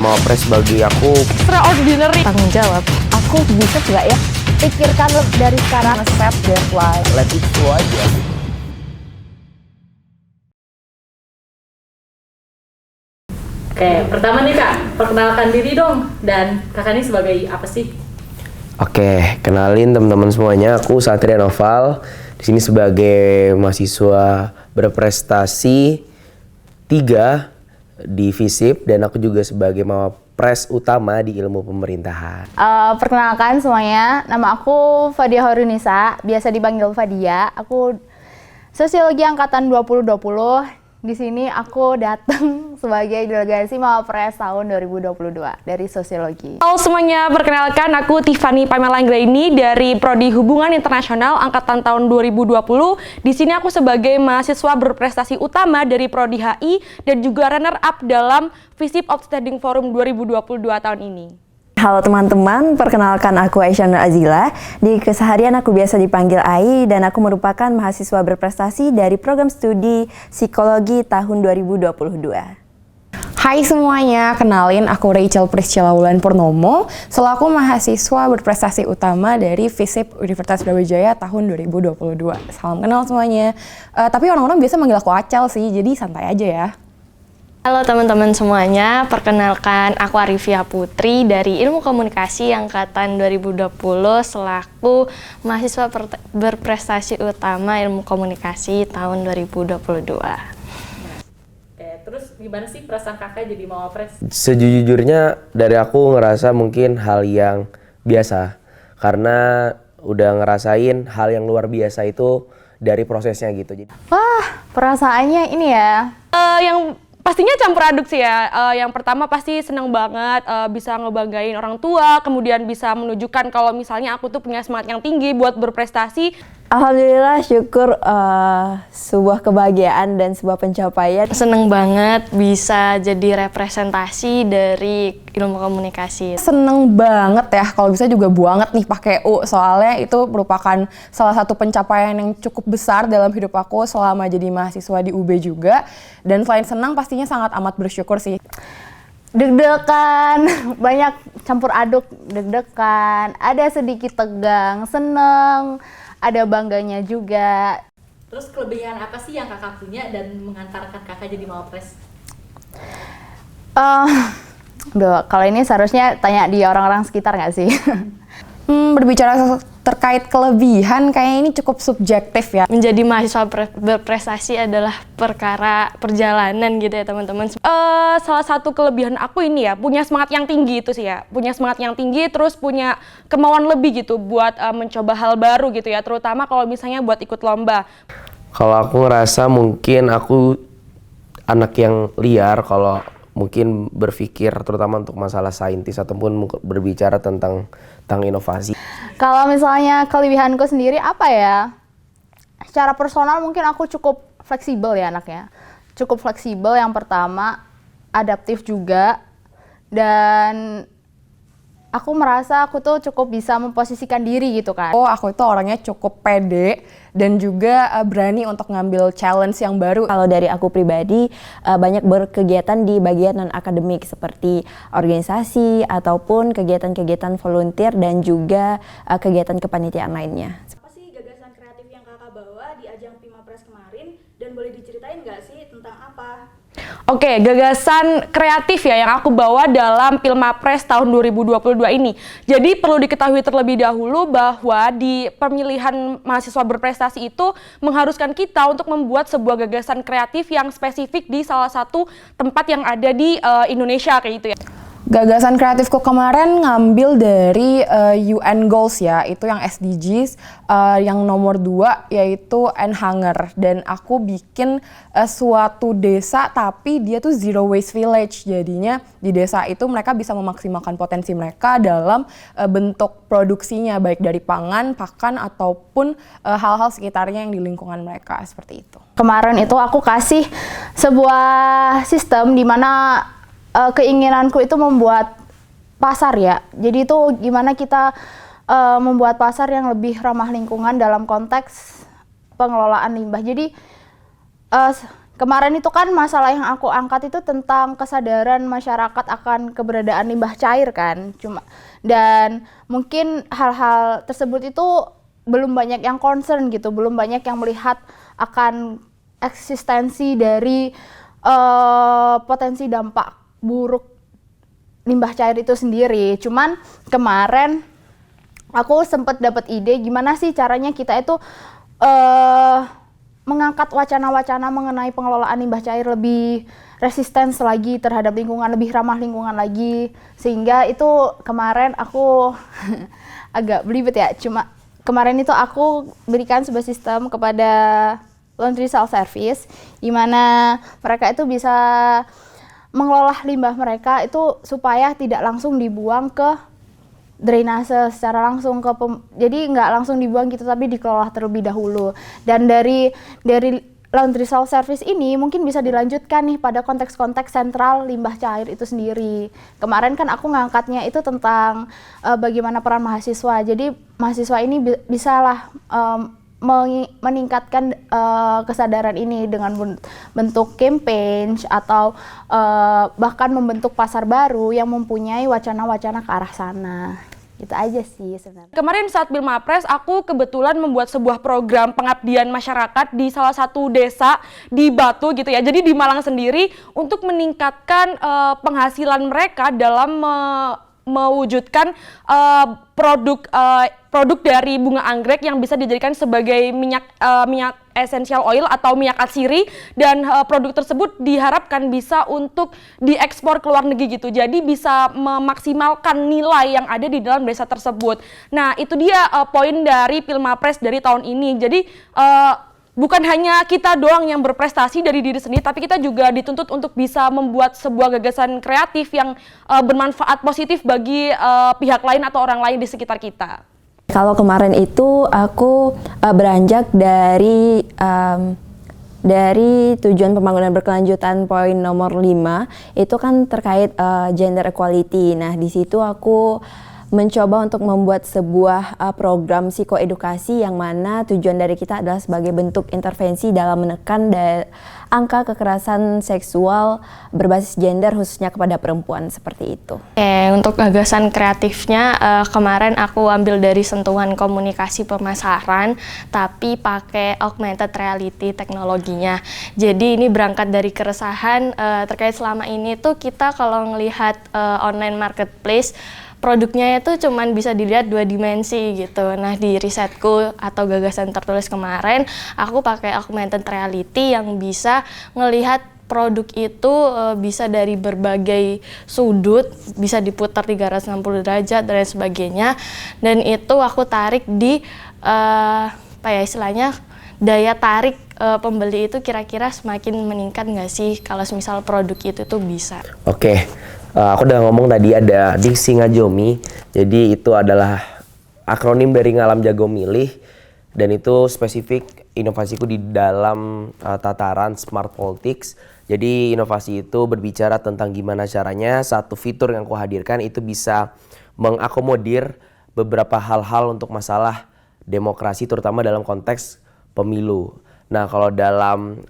Mawapres bagi aku extraordinary. Tanggung jawab. Aku bisa nggak ya? Pikirkan dari sekarang, set deadline. let it flow aja. Oke, pertama nih Kak, perkenalkan diri dong. Dan Kakak ini sebagai apa sih? Oke, kenalin teman-teman semuanya, aku Satria Noval. Di sini sebagai mahasiswa berprestasi 3 di FISIP dan aku juga sebagai Mawapres utama di ilmu pemerintahan. Perkenalkan semuanya, nama aku Fadia Horunisa, biasa dipanggil Fadia. Aku Sosiologi angkatan 2020. Di sini aku datang sebagai delegasi Mawapres tahun 2022 dari Sosiologi. Halo semuanya, perkenalkan aku Tiffany Pamela Anggraini dari Prodi Hubungan Internasional angkatan tahun 2020. Di sini aku sebagai mahasiswa berprestasi utama dari Prodi HI dan juga runner up dalam FISIP Outstanding Forum 2022 tahun ini. Halo teman-teman, perkenalkan aku Aisyah Nur Azila. Di keseharian aku biasa dipanggil Ai dan aku merupakan mahasiswa berprestasi dari program studi Psikologi tahun 2022. Hai semuanya, kenalin aku Rachel Priscilla Wulan Purnomo selaku mahasiswa berprestasi utama dari FISIP Universitas Brawijaya tahun 2022. Salam kenal semuanya. Tapi orang-orang biasa manggil aku Acel sih, jadi santai aja ya. Halo teman-teman semuanya, perkenalkan aku Arifia Putri dari Ilmu Komunikasi angkatan 2020 selaku mahasiswa berprestasi utama Ilmu Komunikasi tahun 2022. Terus gimana sih perasaan Kakak jadi Mawapres? Sejujurnya dari aku ngerasa mungkin hal yang biasa karena udah ngerasain hal yang luar biasa itu dari prosesnya gitu. Wah, perasaannya ini ya. Yang pastinya campur aduk sih ya. Yang pertama pasti senang banget bisa ngebanggain orang tua, kemudian bisa menunjukkan kalau misalnya aku tuh punya semangat yang tinggi buat berprestasi. Alhamdulillah, syukur sebuah kebahagiaan dan sebuah pencapaian. Seneng banget bisa jadi representasi dari Ilmu Komunikasi. Seneng banget ya, kalau bisa juga banget nih pakai U, soalnya itu merupakan salah satu pencapaian yang cukup besar dalam hidup aku selama jadi mahasiswa di UB juga. Dan selain senang, pastinya sangat amat bersyukur sih. Deg-degan, banyak campur aduk, deg-degan, ada sedikit tegang, seneng, ada bangganya juga. Terus kelebihan apa sih yang Kakak punya dan mengantarkan Kakak jadi Mawapres? Kalau ini seharusnya tanya di orang-orang sekitar nggak sih? Berbicara terkait kelebihan, kayaknya ini cukup subjektif ya. Menjadi mahasiswa berprestasi adalah perkara perjalanan gitu ya teman-teman. Salah satu kelebihan aku ini ya, punya semangat yang tinggi itu sih ya. Punya semangat yang tinggi, terus punya kemauan lebih gitu buat mencoba hal baru gitu ya. Terutama kalau misalnya buat ikut lomba. Kalau aku ngerasa mungkin aku anak yang liar kalau mungkin berpikir terutama untuk masalah saintis ataupun berbicara tentang inovasi. Kalau misalnya kelebihanku sendiri apa ya? Secara personal mungkin aku cukup fleksibel ya anaknya. Cukup fleksibel yang pertama, adaptif juga. Dan aku merasa aku tuh cukup bisa memposisikan diri gitu kan. Aku itu orangnya cukup pede dan juga berani untuk ngambil challenge yang baru. Kalau dari aku pribadi, banyak berkegiatan di bagian non-akademik seperti organisasi ataupun kegiatan-kegiatan volunteer dan juga kegiatan kepanitiaan lainnya. Apa sih gagasan kreatif yang Kakak bawa di ajang Pimapres kemarin dan boleh diceritain nggak sih tentang apa? Oke, gagasan kreatif ya yang aku bawa dalam Pilmapres tahun 2022 ini. Jadi perlu diketahui terlebih dahulu bahwa di pemilihan mahasiswa berprestasi itu mengharuskan kita untuk membuat sebuah gagasan kreatif yang spesifik di salah satu tempat yang ada di Indonesia kayak gitu ya. Gagasan kreatifku kemarin ngambil dari UN Goals ya, itu yang SDGs, yang nomor 2 yaitu End Hunger. Dan aku bikin suatu desa tapi dia tuh zero waste village, jadinya di desa itu mereka bisa memaksimalkan potensi mereka dalam bentuk produksinya, baik dari pangan, pakan, ataupun hal-hal sekitarnya yang di lingkungan mereka, seperti itu. Kemarin itu aku kasih sebuah sistem di mana keinginanku itu membuat pasar ya. Jadi itu gimana kita membuat pasar yang lebih ramah lingkungan dalam konteks pengelolaan limbah. Jadi kemarin itu kan masalah yang aku angkat itu tentang kesadaran masyarakat akan keberadaan limbah cair kan. Dan mungkin hal-hal tersebut itu belum banyak yang concern gitu, belum banyak yang melihat akan eksistensi dari potensi dampak buruk limbah cair itu sendiri. Cuman kemarin aku sempat dapat ide gimana sih caranya kita itu mengangkat wacana-wacana mengenai pengelolaan limbah cair lebih resisten lagi terhadap lingkungan, lebih ramah lingkungan lagi. Sehingga itu kemarin aku agak belibet ya, cuma kemarin itu aku berikan sebuah sistem kepada laundry self service di mana mereka itu bisa mengelola limbah mereka itu supaya tidak langsung dibuang ke drainase secara langsung jadi nggak langsung dibuang gitu tapi dikelola terlebih dahulu. Dan dari laundry self service ini mungkin bisa dilanjutkan nih pada konteks-konteks sentral limbah cair itu sendiri. Kemarin kan aku ngangkatnya itu tentang bagaimana peran mahasiswa. Jadi mahasiswa ini bisalah meningkatkan kesadaran ini dengan bentuk campaign atau bahkan membentuk pasar baru yang mempunyai wacana-wacana ke arah sana. Gitu aja sih sebenarnya. Kemarin saat Pilmapres aku kebetulan membuat sebuah program pengabdian masyarakat di salah satu desa di Batu gitu ya. Jadi di Malang sendiri untuk meningkatkan penghasilan mereka dalam mewujudkan produk dari bunga anggrek yang bisa dijadikan sebagai minyak essential oil atau minyak atsiri, dan produk tersebut diharapkan bisa untuk diekspor ke luar negeri gitu. Jadi bisa memaksimalkan nilai yang ada di dalam desa tersebut. Nah, itu dia poin dari Pilmapres dari tahun ini. Jadi bukan hanya kita doang yang berprestasi dari diri sendiri, tapi kita juga dituntut untuk bisa membuat sebuah gagasan kreatif yang bermanfaat positif bagi pihak lain atau orang lain di sekitar kita. Kalau kemarin itu aku beranjak dari tujuan pembangunan berkelanjutan poin nomor 5 itu kan terkait gender equality. Nah, di situ aku mencoba untuk membuat sebuah program psikoedukasi yang mana tujuan dari kita adalah sebagai bentuk intervensi dalam menekan angka kekerasan seksual berbasis gender khususnya kepada perempuan seperti itu. Untuk gagasan kreatifnya kemarin aku ambil dari sentuhan komunikasi pemasaran tapi pakai augmented reality teknologinya. Jadi ini berangkat dari keresahan terkait selama ini tuh kita kalau ngelihat online marketplace produknya itu cuman bisa dilihat 2 dimensi gitu. Nah, di risetku atau gagasan tertulis kemarin, aku pakai augmented reality yang bisa ngelihat produk itu bisa dari berbagai sudut, bisa diputar 360 derajat dan sebagainya. Dan itu aku tarik di istilahnya daya tarik pembeli itu kira-kira semakin meningkat nggak sih kalau misal produk itu tuh bisa. Oke. Aku udah ngomong tadi ada Diksi Ngajomi, jadi itu adalah akronim dari Ngalam Jago Milih, dan itu spesifik inovasiku di dalam tataran smart politics. Jadi inovasi itu berbicara tentang gimana caranya satu fitur yang aku hadirkan itu bisa mengakomodir beberapa hal-hal untuk masalah demokrasi, terutama dalam konteks pemilu. Nah, kalau dalam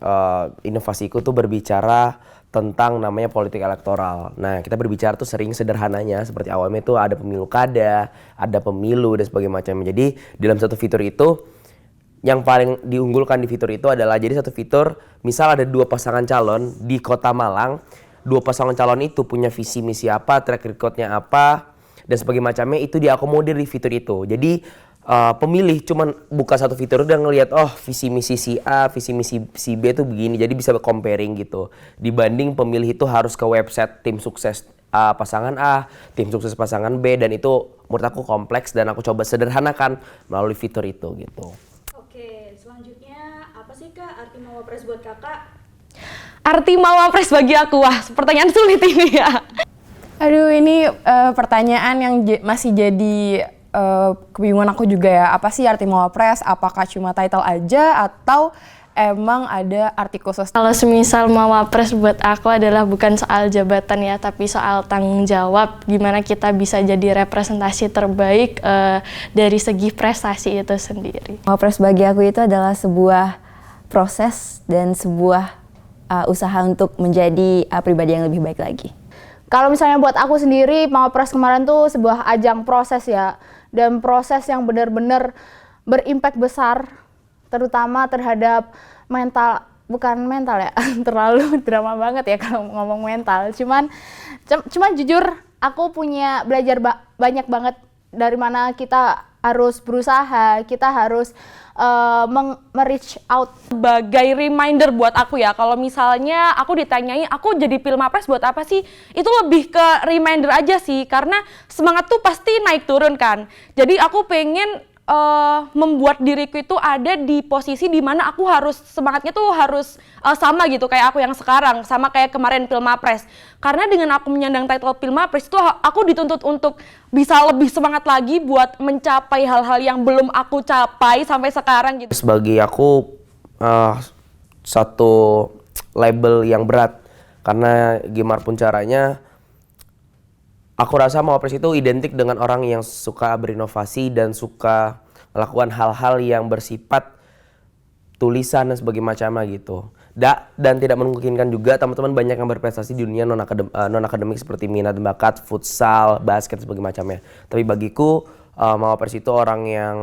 inovasiku tuh berbicara tentang namanya politik elektoral. Nah, kita berbicara tuh sering sederhananya seperti awalnya itu ada pemilu kada, ada pemilu dan sebagainya macamnya. Jadi dalam satu fitur itu yang paling diunggulkan di fitur itu adalah jadi satu fitur misal ada 2 pasangan calon di Kota Malang, 2 pasangan calon itu punya visi misi apa, track recordnya apa dan sebagainya macamnya itu diakomodir di fitur itu. Jadi pemilih cuman buka satu fitur udah ngelihat visi misi si A, visi misi si B tuh begini, jadi bisa comparing gitu. Dibanding pemilih itu harus ke website tim sukses pasangan A, tim sukses pasangan B, dan itu menurut aku kompleks dan aku coba sederhanakan melalui fitur itu gitu. Oke, selanjutnya apa sih Kak arti Mawapres buat Kakak? Arti Mawapres bagi aku, wah pertanyaan sulit ini ya. Aduh, ini pertanyaan yang masih jadi kebingungan aku juga ya. Apa sih arti Mawapres? Apakah cuma title aja atau emang ada arti khusus? Kalau semisal Mawapres buat aku adalah bukan soal jabatan ya, tapi soal tanggung jawab. Gimana kita bisa jadi representasi terbaik dari segi prestasi itu sendiri. Mawapres bagi aku itu adalah sebuah proses dan sebuah usaha untuk menjadi pribadi yang lebih baik lagi. Kalau misalnya buat aku sendiri, Mawapres kemarin tuh sebuah ajang proses ya, dan proses yang benar-benar berimpact besar, terutama terhadap mental, bukan mental ya, terlalu drama banget ya kalau ngomong mental. Cuman jujur, aku punya belajar banyak banget dari mana kita harus berusaha, kita harus reach out. Sebagai reminder buat aku ya, kalau misalnya aku ditanyai aku jadi Pilmapres buat apa sih, itu lebih ke reminder aja sih, karena semangat tuh pasti naik turun kan. Jadi aku pengen membuat diriku itu ada di posisi dimana aku harus semangatnya tuh harus sama gitu kayak aku yang sekarang, sama kayak kemarin Pilmapres. Karena dengan aku menyandang title Pilmapres itu aku dituntut untuk bisa lebih semangat lagi buat mencapai hal-hal yang belum aku capai sampai sekarang gitu. Sebagai aku satu label yang berat, karena gimana pun caranya aku rasa Mawapres itu identik dengan orang yang suka berinovasi dan suka melakukan hal-hal yang bersifat tulisan dan sebagainya macamnya gitu. Dan tidak memungkinkan juga teman-teman banyak yang berprestasi di dunia non-akademik seperti minat bakat, futsal, basket, sebagainya macamnya. Tapi bagiku Mawapres itu orang yang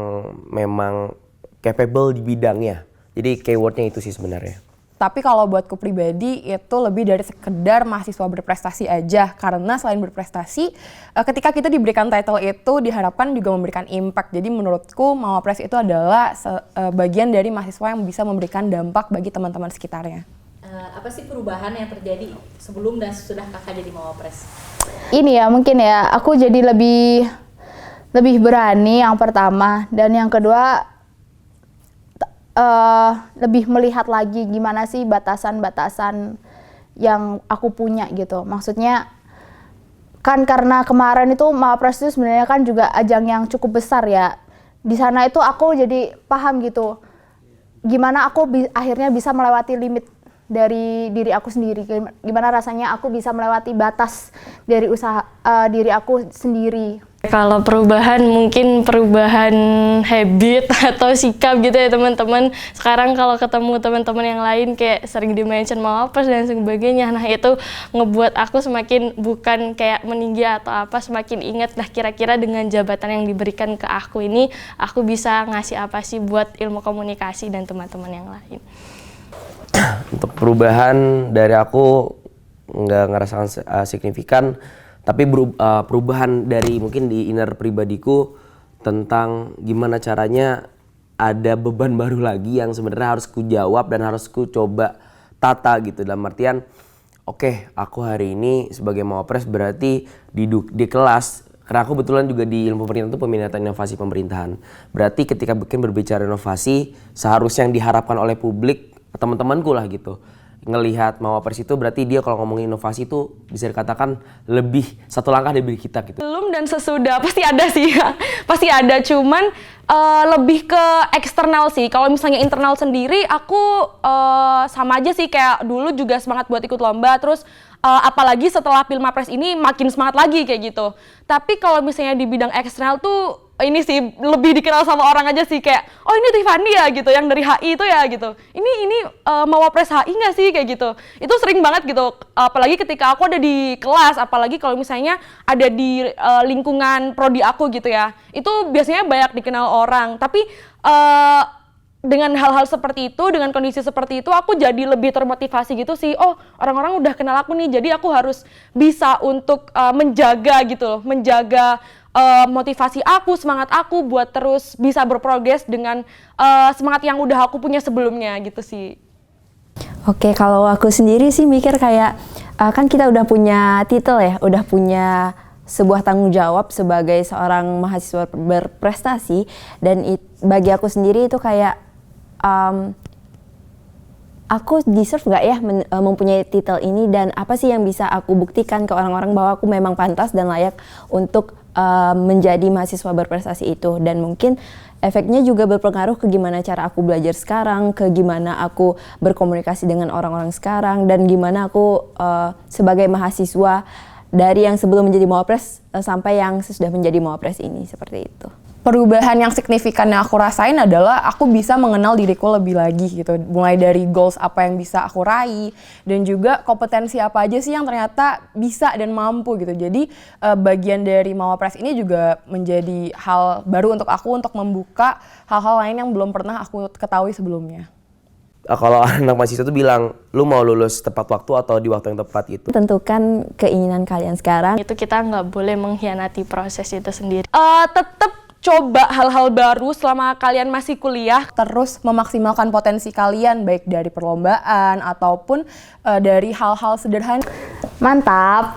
memang capable di bidangnya. Jadi keywordnya itu sih sebenarnya. Tapi kalau buatku pribadi itu lebih dari sekedar mahasiswa berprestasi aja, karena selain berprestasi, ketika kita diberikan title itu diharapkan juga memberikan impact. Jadi menurutku Mawapres itu adalah bagian dari mahasiswa yang bisa memberikan dampak bagi teman-teman sekitarnya. Apa sih perubahan yang terjadi sebelum dan sesudah kakak jadi Mawapres? Ini ya mungkin ya, aku jadi lebih berani yang pertama, dan yang kedua lebih melihat lagi gimana sih batasan-batasan yang aku punya gitu. Maksudnya kan karena kemarin itu Mawapres itu sebenarnya kan juga ajang yang cukup besar ya. Di sana itu aku jadi paham gitu, gimana aku akhirnya bisa melewati limit dari diri aku sendiri. Gimana rasanya aku bisa melewati batas dari usaha diri aku sendiri. Kalau perubahan mungkin perubahan habit atau sikap gitu ya teman-teman. Sekarang kalau ketemu teman-teman yang lain kayak sering di-mention Mawapres dan sebagainya. Nah itu ngebuat aku semakin bukan kayak meninggi atau apa, semakin ingat dah kira-kira dengan jabatan yang diberikan ke aku ini, aku bisa ngasih apa sih buat ilmu komunikasi dan teman-teman yang lain. Untuk perubahan dari aku nggak ngerasakan signifikan, tapi perubahan dari mungkin di inner pribadiku tentang gimana caranya ada beban baru lagi yang sebenarnya harus ku jawab dan harus ku coba tata gitu. Dalam artian, oke, aku hari ini sebagai Mawapres berarti di kelas, karena aku betulan juga di ilmu pemerintahan itu peminatan inovasi pemerintahan. Berarti ketika berbicara inovasi, seharusnya yang diharapkan oleh publik, teman-temanku lah gitu, ngelihat Mawapres itu berarti dia kalau ngomongin inovasi itu bisa dikatakan lebih satu langkah dari kita gitu. Belum dan sesudah pasti ada sih ya, pasti ada, cuman lebih ke eksternal sih. Kalau misalnya internal sendiri aku sama aja sih, kayak dulu juga semangat buat ikut lomba, terus apalagi setelah Pilmapres ini makin semangat lagi kayak gitu. Tapi kalau misalnya di bidang eksternal tuh ini sih lebih dikenal sama orang aja sih, kayak oh ini Tiffany ya gitu, yang dari HI itu ya gitu. Ini Mawapres HI nggak sih kayak gitu. Itu sering banget gitu. Apalagi ketika aku ada di kelas, apalagi kalau misalnya ada di lingkungan prodi aku gitu ya. Itu biasanya banyak dikenal orang. Tapi dengan hal-hal seperti itu, dengan kondisi seperti itu, aku jadi lebih termotivasi gitu sih. Oh, orang-orang udah kenal aku nih, jadi aku harus bisa untuk menjaga gitu loh, menjaga motivasi aku, semangat aku buat terus bisa berprogres dengan semangat yang udah aku punya sebelumnya gitu sih. Oke, kalau aku sendiri sih mikir kayak kan kita udah punya titel ya, udah punya sebuah tanggung jawab sebagai seorang mahasiswa berprestasi, dan bagi aku sendiri itu kayak aku deserve gak ya mempunyai titel ini, dan apa sih yang bisa aku buktikan ke orang-orang bahwa aku memang pantas dan layak untuk menjadi mahasiswa berprestasi itu. Dan mungkin efeknya juga berpengaruh ke gimana cara aku belajar sekarang, ke gimana aku berkomunikasi dengan orang-orang sekarang, dan gimana aku sebagai mahasiswa dari yang sebelum menjadi Mawapres sampai yang sudah menjadi Mawapres ini, seperti itu. perubahan yang signifikan yang aku rasain adalah aku bisa mengenal diriku lebih lagi gitu. Mulai dari goals apa yang bisa aku raih dan juga kompetensi apa aja sih yang ternyata bisa dan mampu gitu. Jadi bagian dari Mawapres ini juga menjadi hal baru untuk aku untuk membuka hal-hal lain yang belum pernah aku ketahui sebelumnya. Kalau anak mahasiswa tuh bilang, lu mau lulus tepat waktu atau di waktu yang tepat gitu? Tentukan keinginan kalian sekarang. Itu kita nggak boleh mengkhianati proses itu sendiri. Tetap coba hal-hal baru selama kalian masih kuliah. Terus memaksimalkan potensi kalian baik dari perlombaan ataupun dari hal-hal sederhana. Mantap.